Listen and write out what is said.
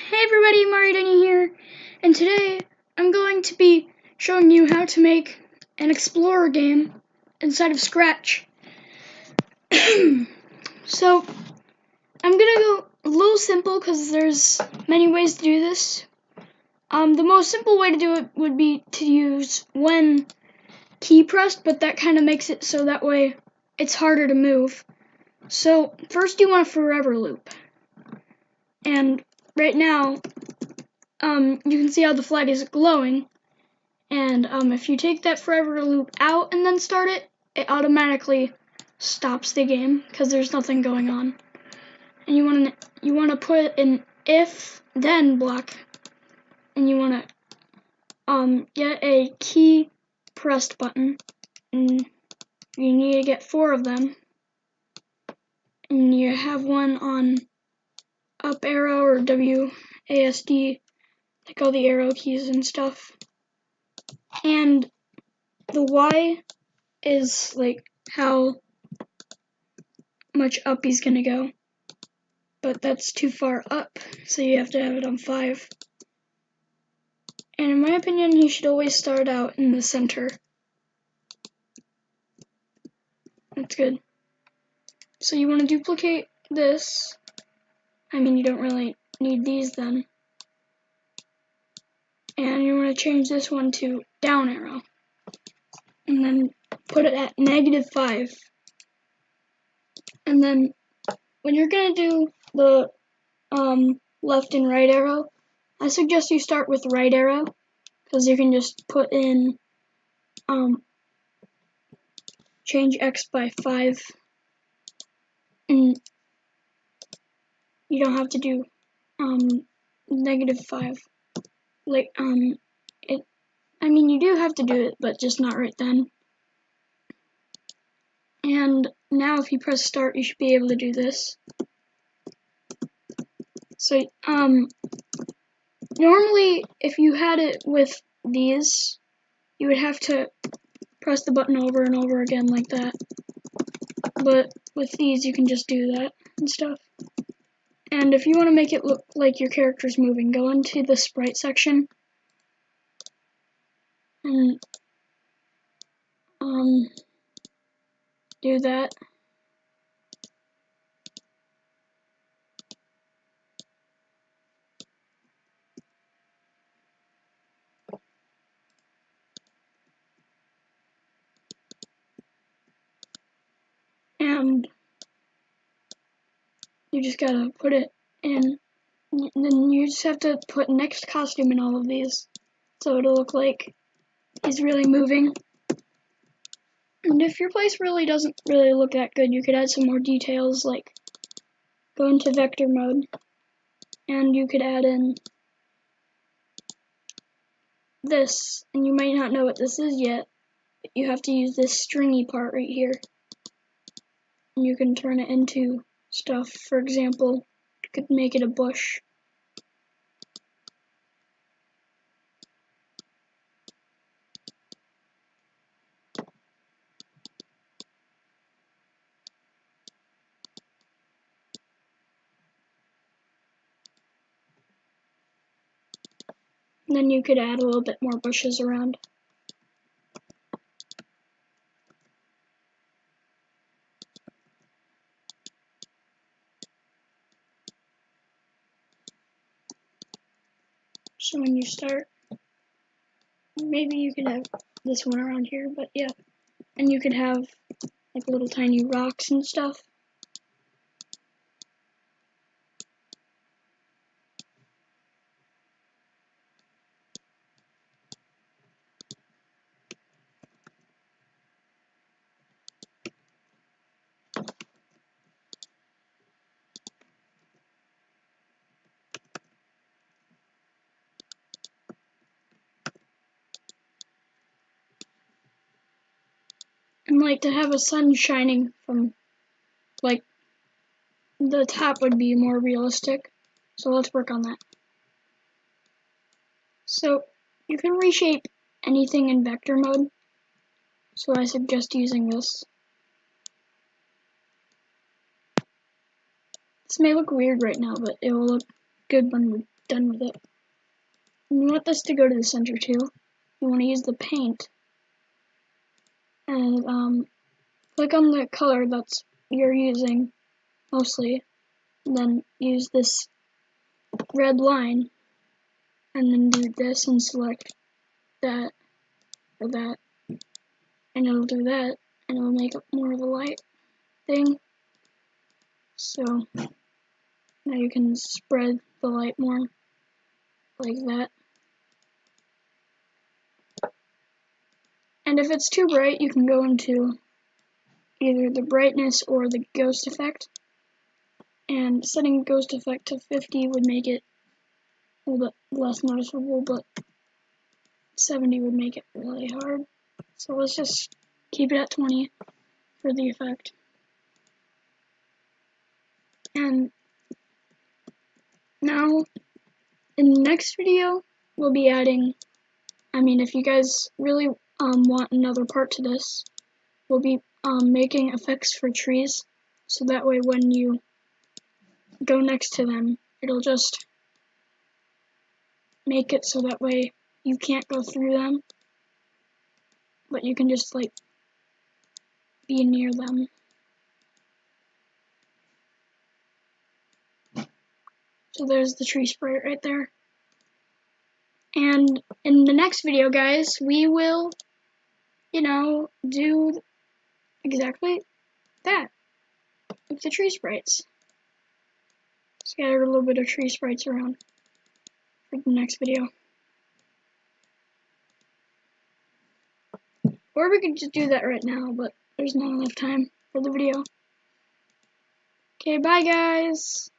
Hey everybody, Mario Denny here, and today I'm going to be showing you how to make an Explorer game inside of Scratch. So, I'm gonna go a little simple because there's many ways to do this. The most simple way to do it would be to use when key pressed, but that kind of makes it so that way it's harder to move. So, first you want a forever loop. And right now, you can see how the flag is glowing, and if you take that forever loop out and then start it, it automatically stops the game because there's nothing going on. And you want to put an if then block, and you want to get a key pressed button, and you need to get 4 of them, and you have one on up arrow or WASD, like all the arrow keys and stuff. And the Y is like how much up he's gonna go, but that's too far up, so you have to have it on 5. And in my opinion, he should always start out in the center. That's good. So you want to duplicate this. I mean, you don't really need these then. And you want to change this one to down arrow. And then put it at -5. And then when you're going to do the left and right arrow, I suggest you start with right arrow, because you can just put in change X by 5, and you don't have to do -5. Like I mean, you do have to do it, but just not right then. And now if you press start, you should be able to do this. So normally if you had it with these, you would have to press the button over and over again like that. But with these, you can just do that and stuff. And if you want to make it look like your character's moving, go into the sprite section and do that. And you just gotta put it in, and then you just have to put next costume in all of these, so it'll look like he's really moving. And if your place really doesn't really look that good, you could add some more details, like go into vector mode, and you could add in this, and you might not know what this is yet, but you have to use this stringy part right here. And you can turn it into stuff. For example, you could make it a bush. And then you could add a little bit more bushes around. So when you start, maybe you could have this one around here, but yeah. And you could have like little tiny rocks and stuff. And like to have a sun shining from like the top would be more realistic. So let's work on that. So you can reshape anything in vector mode. So I suggest using this. This may look weird right now, but it will look good when we done with it. And you want this to go to the center too. You want to use the paint and click on the color that's you're using mostly, and then use this red line, and then do this and select that or that, and it'll do that, and it'll make it more of a light thing. So now you can spread the light more like that. And if it's too bright, you can go into either the brightness or the ghost effect. And setting ghost effect to 50 would make it a little bit less noticeable, but 70 would make it really hard. So let's just keep it at 20 for the effect. And now, in the next video, we'll be adding, if you guys really want another part to this, we'll be making effects for trees, so that way when you go next to them, it'll just make it so that way you can't go through them, but you can just like be near them. So there's the tree sprite right there. And in the next video, guys, we will, do exactly that with the tree sprites. Scatter a little bit of tree sprites around for the next video. Or we could just do that right now, but there's not enough time for the video. Okay, bye guys!